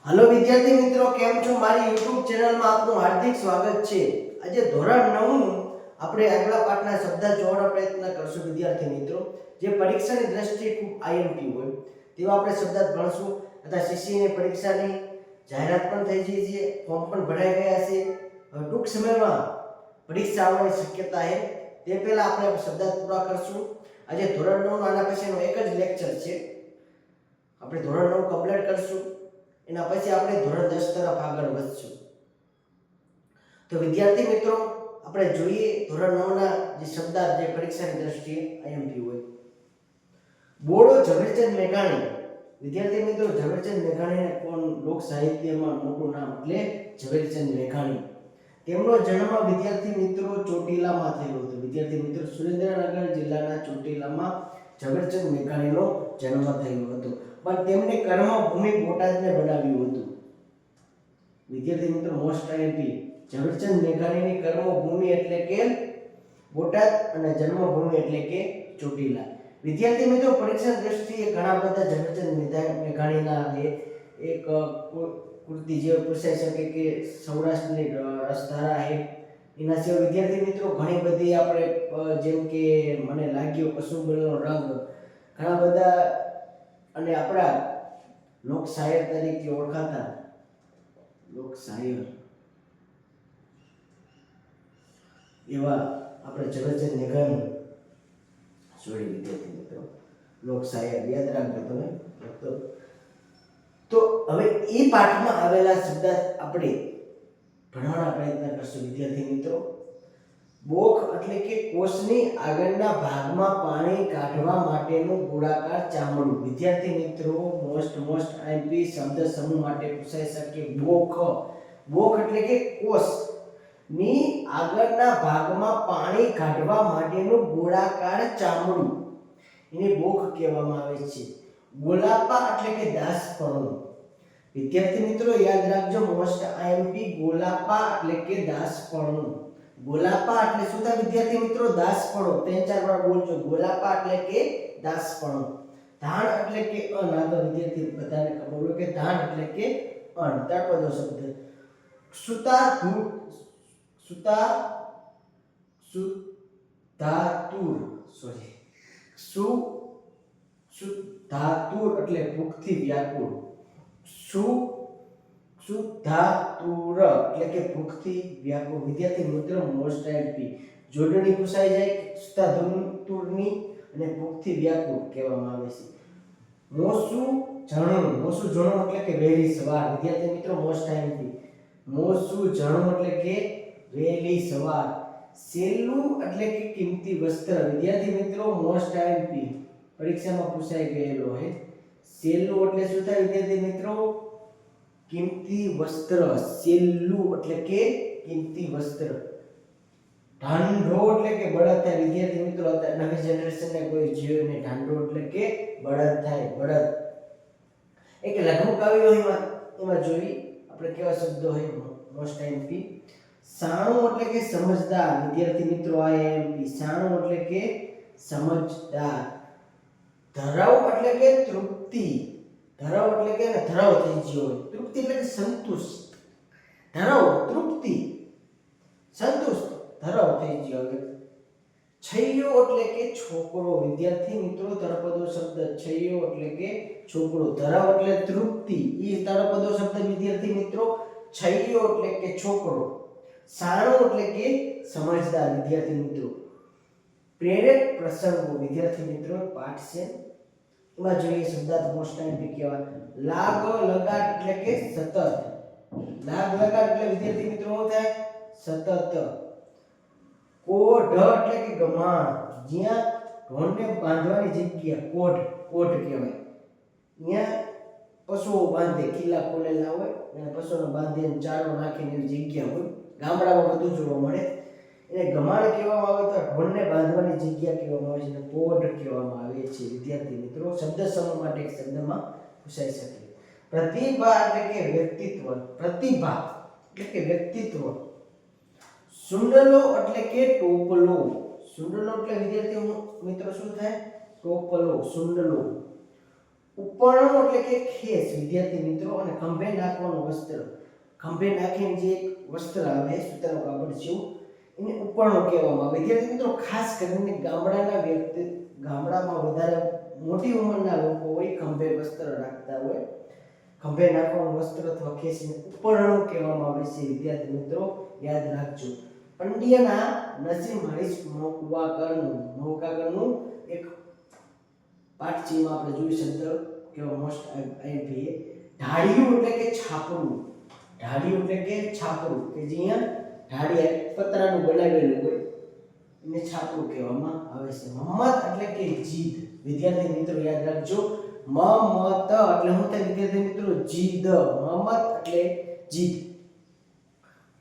Hello विद्यार्थी मित्रों, केम छो? मारी YouTube चैनल में आपनु हार्दिक स्वागत छे। आज धोरण 9 નું આપણે આગલા પાઠના શબ્દ જોડવાનો પ્રયત્ન કરશું વિદ્યાર્થી મિત્રો। જે પરીક્ષાની દ્રષ્ટિએ ખૂબ આઈએમપી હોય તેવા આપણે શબ્દ ભણશું તથા સીસીની પરીક્ષાની જાહેરાત પણ થઈ ગઈ છે, ફોર્મ પણ ભરાઈ ગયા છે। ટૂંક સમયમાં પરીક્ષા આવવાની શક્યતા છે। તે પહેલા આપણે શબ્દ પૂરા કરશું। આજે ધોરણ 9 નો આના પછીનો એક જ લેક્ચર છે। આપણે ધોરણ 9 કમ્પ્લીટ કરશું, એના પછી આપણે ધોરણ 10 તરફ આગળ વધશું। તો વિદ્યાર્થી મિત્રો, આપણે જોઈએ ધોરણ 9 ના જે શબ્દ જે પરીક્ષાની દ્રષ્ટિએ આઈએમપી હોય। બોડો ઝવેરચંદ મેઘાણી। વિદ્યાર્થી મિત્રો, ઝવેરચંદ મેઘાણીને કોણ લોક સાહિત્યમાં મોટું નામ એટલે ઝવેરચંદ મેઘાણી। તેમનો જન્મ વિદ્યાર્થી મિત્રો ચોટીલામાં થયો હતો। વિદ્યાર્થી મિત્રો, સુરેન્દ્રનગર જિલ્લાના ચોટીલામાં ઝવેરચંદ મેઘાણીનો જન્મ થયો હતો, પણ તેમણે કર્મભૂમિ બોટાદને બનાવ્યું હતું। વિદ્યાર્થી મિત્રો, મોસ્ટ આઈએમપી ઝવેરચંદ મેઘાણીની કર્મભૂમિ એટલે કે બોટાદ અને જન્મભૂમિ એટલે કે ચોટીલા। વિદ્યાર્થી મિત્રો, પરીક્ષા દ્રષ્ટિએ ઘણા બધા ઝવેરચંદ મેઘાણીના એક કૃતિ જે પૂછાઈ શકે કે સૌરાષ્ટ્રની રસધારા છે। એના સિવાય વિદ્યાર્થી મિત્રો ઘણી બધી આપણે જેમ કે મને લાગ્યો કસુંબલનો રંગ, ઘણા બધા અને આપણા લોક શાયર તરીકે ઓળખાતા લોક શાયર એવા આપણે ઝવેરચંદ મેઘાણી સોરી વિદ્યાર્થી મિત્રો, લોક શાયર યાદ રાખજો તમે। તો હવે એ પાઠમાં આવેલા શબ્દ આપણે ભણવાના પ્રયત્ન કરશું વિદ્યાર્થી મિત્રો। બોખ એટલે કે કોષની આગળના ભાગમાં પાણી કાઢવા માટેનું ગોળાકાર ચામડું। વિદ્યાર્થી મિત્રો, મોસ્ટ આઈએમપી શબ્દ સમૂહ માટે પૂછાઈ શકે બોખ। બોખ એટલે કે કોષની આગળના ભાગમાં પાણી કાઢવા માટેનું ગોળાકાર ચામડું, એને બોખ કહેવામાં આવે છે। ગોલાપા એટલે કે દાસપણું। વિદ્યાર્થી મિત્રો યાદ રાખજો, મોસ્ટ આઈએમપી ગોલાપા એટલે કે દાસપણું। ગોલાપા એટલે શું થાય વિદ્યાર્થી મિત્રો? દાસપણું। ત્રણ ચાર વાર બોલજો, ગોલાપા એટલે કે દાસપણું। ધાણ એટલે કે અન, આ તો વિદ્યાર્થી બધાને ખબર હોય કે ધાણ એટલે કે અન। ત્યારબાદનો શબ્દ સુધાતુર એટલે ભૂખથી વ્યાકુળ। સુધાતુર એટલે કે ભૂખથી વ્યાકુળ। વિદ્યાર્થી મિત્રો, મોસ્ટ આઈએમપી જોડણી પૂછાઈ જાય સુધાતુરની અને ભૂખથી વ્યાકુળ કહેવામાં આવે છે। મોસું જણું એટલે કે વહેલી સવાર। વિદ્યાર્થી મિત્રો, મોસ્ટ આઈએમપી મોસું જણું એટલે કે વહેલી સવાર। સેલું એટલે કે કિંમતી વસ્ત્ર। વિદ્યાર્થી મિત્રો, મોસ્ટ આઈએમપી પરીક્ષામાં પૂછાઈ ગયેલો છે। સેલું એટલે શું થાય વિદ્યાર્થી મિત્રો? કિંમતી વસ્ત્ર। સેલું એટલે કે કિંમતી વસ્ત્ર। ઢાંઢો એટલે કે બળદ થાય। વિદ્યાર્થી મિત્રો, નવી જનરેશનને કોઈ જીવ ને ઢાંઢો એટલે કે બળદ થાય, બળદ। એક લઘુ કાવ્યો એમાં જોઈ આપણે કેવા શબ્દો હોય મોસ્ટ આઈએમપી। સાણું એટલે કે સમજદાર। વિદ્યાર્થી મિત્રો, આઈએમપી સાણું એટલે કે સમજદાર। ધરાવ એટલે કે તૃપ્તિ। ધરાવ એટલે કે ધરાવ થઈ ગયો હોય, તૃપ્તિ એટલે કે સંતુષ્ટ। ધરાવ તૃપ્તિ, સંતુષ્ટ, ધરાવ થઈ ગયો હોય। છૈયો એટલે કે છોકરો। વિદ્યાર્થી મિત્રો, તળપદો શબ્દ છૈયો એટલે કે છોકરો। ધરાવ એટલે તૃપ્તિ, એ તળપદો શબ્દ વિદ્યાર્થી મિત્રો છૈયો એટલે કે છોકરો। સાણું એટલે કે સમજદાર। વિદ્યાર્થી મિત્રો, પ્રેરક પ્રસંગો। વિદ્યાર્થી મિત્રો, પાઠ છે એમાં જોઈએ શબ્દાર્થ મોસ્ટ આઈએમપી કેવા। લાગ લગાટ એટલે કે સતત। લાગ લગાટ એટલે વિદ્યાર્થી મિત્રો શું થાય? સતત। કોઢ એટલે કે ગમાણ, જ્યાં ઢોરને બાંધવાની જગ્યા કોઢ કહેવાય। અહીંયા પશુઓ બાંધે, કિલ્લા ખોલેલા હોય અને પશુઓને બાંધીને ચારો નાખીને એવી જગ્યા હોય, ગામડામાં વધુ જોવા મળે, એને ગમાણ કહેવામાં આવે તો ઢોરને બાંધવાની જગ્યા કહેવામાં આવે છે અને કોઢ કહેવામાં આવે છે। વિદ્યાર્થી મિત્રો, શબ્દ સમૂહ માટે એક શબ્દમાં પૂછાઈ શકે। પ્રતિભા એટલે કે વ્યક્તિત્વ। પ્રતિભા એટલે કે વ્યક્તિત્વ। સુંડલો એટલે કે ટોપલો। સુંડલો એટલે વિદ્યાર્થી મિત્રો શું થાય? ટોપલો, સુંડલો। ઉપરણું એટલે કે ખેસ વિદ્યાર્થી મિત્રો, અને ખંભે નાખવાનું વસ્ત્ર, ખંભે નાખીને જે એક વસ્ત્ર આવે સૂતરનું કાપડ જેવું, એને ઉપરણું કહેવામાં આવે. વિદ્યાર્થી મિત્રો, ખાસ કરીને ગામડામાં વધારે મોટી ઉંમરના લોકો હોય ખંભે વસ્ત્ર રાખતા હોય, ખંભે નાખવાનું વસ્ત્ર અથવા ખેસને ઉપરણું કહેવામાં આવે છે. વિદ્યાર્થી મિત્રો યાદ રાખજો. પંડ્યના નસીમ હરીશ નૌકાગરનું એક પાઠ જેમાં આપણે જોઈ શબ્દ કેવો મોસ્ટ આઈએમપી ઢાળિયું એટલે કે છાપરું, ઢાળિયું એટલે કે છાપરું, કે જે અહીંયા ઢાળિયા પતરાનું બનાવેલું હોય એને છાપરું કહેવામાં આવે છે. મમ્મત એટલે કે જીદ. વિદ્યાર્થી મિત્રો યાદ રાખજો, મમત એટલે શું થાય વિદ્યાર્થી મિત્રો? જીદ. મમત એટલે જીદ.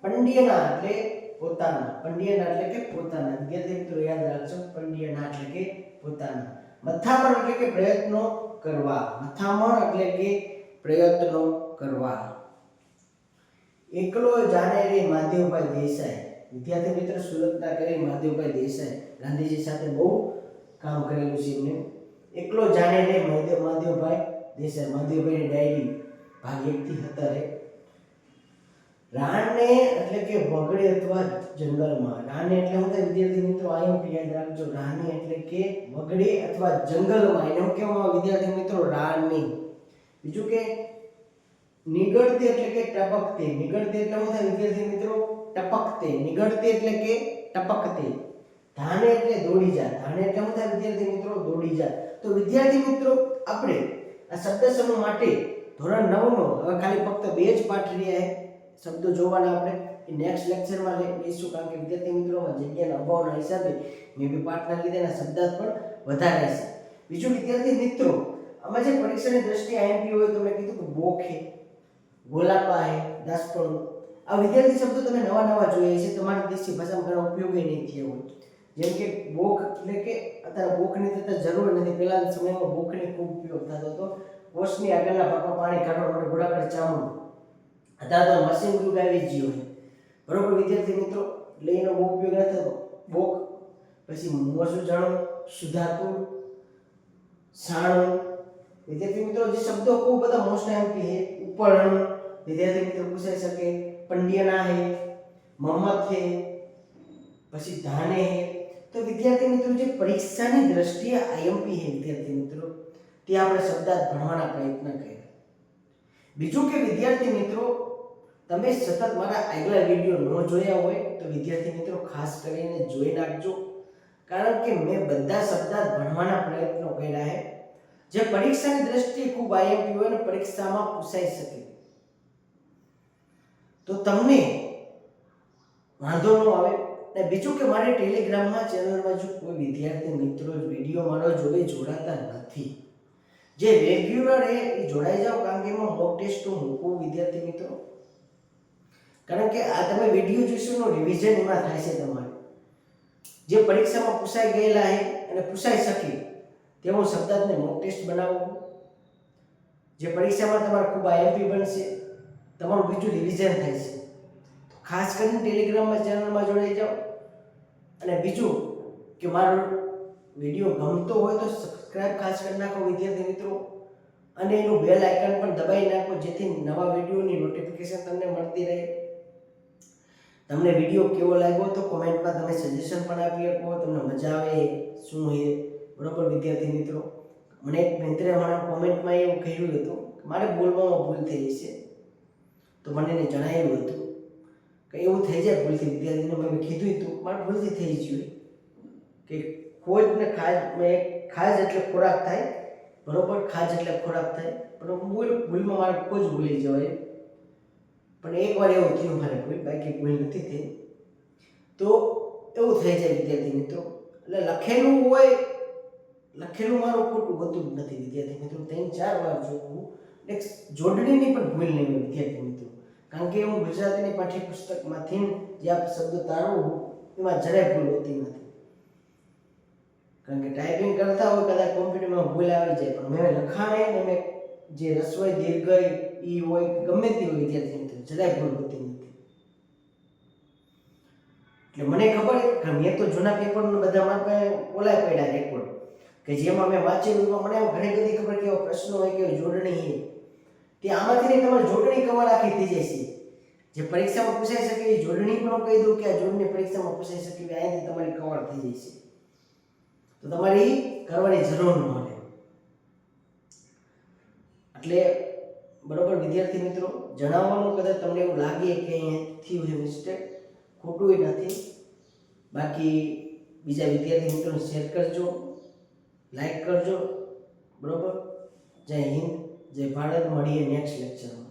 પંડ્યના એટલે પોતાના, પંડ્યના એટલે કે પોતાના. વિદ્યાર્થી મિત્રો યાદ રાખજો, પંડ્યના એટલે કે પોતાના. મથામણ એટલે કે પ્રયત્નો કરવા, મથામણ એટલે કે પ્રયત્નો કરવા. એકલો જાણે રે માધવભાઈ દેસાઈ. વિદ્યાર્થી મિત્રો સુરતના કવિ માધવભાઈ દેસાઈ ગાંધીજી સાથે બહુ કામ કરેલું છે એમને. એકલો જાણે રે માધવભાઈ દેસાઈ, માધવભાઈની ડાયરી ભાગ 1 થી 17. રાને એટલે કે વગડે અથવા જંગલમાં. રાને એટલે શું થાય વિદ્યાર્થી મિત્રો? આઈએમપી યાદ રાખજો, રાને એટલે કે વગડે અથવા જંગલમાં, એને શું કહેવામાં આવે વિદ્યાર્થી મિત્રો? રાની. બીજું કે નિગળતે એટલે કે ટપકતે. નિગળતે એટલે શું થાય વિદ્યાર્થી મિત્રો? ટપકતે. નિગળતે એટલે કે ટપકતે. ધાને એટલે દોડી જા. ધાને એટલે શું થાય વિદ્યાર્થી મિત્રો? દોડી જા. તો વિદ્યાર્થી મિત્રો આપણે આ શબ્દ સમૂહ માટે ધોરણ 9 નો હવે ખાલી ફક્ત 2 જ પાઠ રહ્યા છે. શબ્દો જોવાના આપણે એ નેક્સ્ટ લેક્ચરમાં લઈશું, કારણ કે વિદ્યાર્થી મિત્રોમાં જગ્યાના અભાવના હિસાબે મેં બી પાઠના લીધે એના શબ્દાર્થ પણ વધારે છે. બીજું વિદ્યાર્થી મિત્રો, આમાં જે પરીક્ષાની દ્રષ્ટિએ આઈએમપી હોય તો મેં કીધું કે બોખ હે, ગોલાપા હે, દાસપણું, આ વિદ્યાર્થી શબ્દો તમે નવા જોઈએ છે, તમારી દેશી ભાષામાં ઘણા ઉપયોગી નહીં થયા હોય. જેમ કે બોખ એટલે કે અત્યારે બોખની થતા જરૂર નથી, પહેલાના સમયમાં બોખની ખૂબ ઉપયોગ થતો હતો. કોષની આગળના ભાગમાં પાણી કાઢવા માટે ગોળાકાર ચામડું, અત્યારે તો મશીન યુગ આવી ગયું છે, બરોબર વિદ્યાર્થી મિત્રો, એટલે એનો બહુ ઉપયોગ ન થતો. બોક, પછી મોસુજાણું, સુધાતુર, સાણું. વિદ્યાર્થી મિત્રો જે શબ્દો ખૂબ બધા મોસ્ટ આઈએમપી છે. ઉપરણું વિદ્યાર્થી મિત્રો પૂછાઈ શકે, પંડ્યના હે, મમ્મત હે, પછી ધાને હે. તો વિદ્યાર્થી મિત્રો જે પરીક્ષાની દ્રષ્ટિએ આઈએમપી છે વિદ્યાર્થી મિત્રો, તે આપણે શબ્દાર્થ ભણવાના પ્રયત્ન કર્યા. બીજું કે વિદ્યાર્થી મિત્રો, તમે સતત મારા આગલા વિડીયો ન જોયા હોય તો વિદ્યાર્થી મિત્રો ખાસ કરીને જોઈ નાખજો, કારણ કે મેં બધા શબ્દાર્થ ભણવાના પ્રયત્નો કર્યા છે જે પરીક્ષાની દ્રષ્ટિએ ખૂબ આઈએમપી હોય અને પરીક્ષામાં પૂછાઈ શકે. તો તમને વાંધો ન આવે. અને બીજું કે મારી ટેલિગ્રામમાં ચેનલમાં જો કોઈ વિદ્યાર્થી મિત્રો વિડીયો મારો જોડે જોડાતા નથી, જે રેગ્યુલર એ જોડાઈ જાઓ, કારણ કે એમાં મોક ટેસ્ટ મૂકું વિદ્યાર્થી મિત્રો. કારણ કે આ તમે વિડીયો જોશોનો રિવિઝન એમાં થાય છે તમારે, જે પરીક્ષામાં પૂછાઈ ગયેલા છે અને પૂછાઈ શકે તેવો શબ્દાર્થને મોક ટેસ્ટ બનાવો, જે પરીક્ષામાં તમારે ખૂબ આઈએમપી બનશે, તમારું બીજું રિવિઝન થાય છે. તો ખાસ કરીને ટેલિગ્રામમાં ચેનલમાં જોડાઈ જાઓ. અને બીજું કે મારો વિડીયો ગમતો હોય તો સબસ્ક્રાઇબ ખાસ કરી નાખો વિદ્યાર્થી મિત્રો, અને એનું બેલ આઇકન પણ દબાવી નાખો, જેથી નવા વિડીયોની નોટિફિકેશન તમને મળતી રહે. તમને વિડીયો કેવો લાગ્યો તો કોમેન્ટમાં તમે સજેશન પણ આપી શકો, તમને મજા આવે શું છે, બરોબર વિદ્યાર્થી મિત્રો. મને એક મિત્રે મને કોમેન્ટમાં એવું કહ્યું હતું કે મારે બોલવામાં ભૂલ થઈ છે, તો મને એને જણાવ્યું હતું કે એવું થઈ જાય ભૂલથી વિદ્યાર્થીને. મેં કીધું હતું મારે ભૂલથી થઈ ગયું કે ખોજ ને ખાજ એટલે ખોરાક થાય, બરોબર, ખાજ એટલે ખોરાક થાય, પણ ભૂલમાં મારે ખોજ ભૂલી જવાય. પણ એકવાર એવું થયું મારે ભૂલ, બાકી ભૂલ નથી થઈ. તો એવું થઈ જાય વિદ્યાર્થી મિત્રો. એટલે લખેલું હોય, લખેલું મારું ખોટું હોતું જ નથી વિદ્યાર્થી મિત્રો. 3-4 વાર જોવું, એક જોડણીની પણ ભૂલ નહીં હોય વિદ્યાર્થી મિત્રો, કારણ કે હું ગુજરાતીની પાઠ્યપુસ્તકમાંથી જે આ શબ્દો તારવું એમાં જરાય ભૂલ હોતી નથી. કારણ કે ટાઈપિંગ કરતા હોય કદાચ કોમ્પ્યુટરમાં ભૂલ આવી જાય, પણ મેં લખાણે ને મેં જે રસોઈ દીર્ઘ ઈ હોય ગમે તે હોય વિદ્યાર્થી મિત્રો, જરાય ભૂલ હોતી નથી. એટલે મને ખબર કે મેં તો જૂના પેપરનું બધા મારા પાસે ઓલાય પડ્યા રેકોર્ડ, કે જેમાં મેં વાંચેલું એમાં મને આમ ઘણી બધી ખબર કે એવા પ્રશ્નો હોય કે જોડણી છે તે આમાંથી નહીં તમારે જોડણી કવર આખી થઈ જાય છે. જે પરીક્ષામાં પૂછાઈ શકે એ જોડણી પણ કહી દઉં કે આ જોડણી પરીક્ષામાં પૂછાઈ શકે એવી અહીંથી તમારી કવર થઈ જાય છે. તો તમારે ઈ કરવાની જરૂર ન પડે. એટલે બરોબર વિદ્યાર્થી મિત્રો, જણાવવાનું કદાચ તમને એવું લાગે કે અહીંયા થયું છે મિસ્ટેક, ખોટું નથી. બાકી બીજા વિદ્યાર્થી મિત્રોને શેર કરજો, લાઈક કરજો. બરોબર. જય હિન્દ, જય ભારત. મળીએ નેક્સ્ટ લેક્ચરમાં.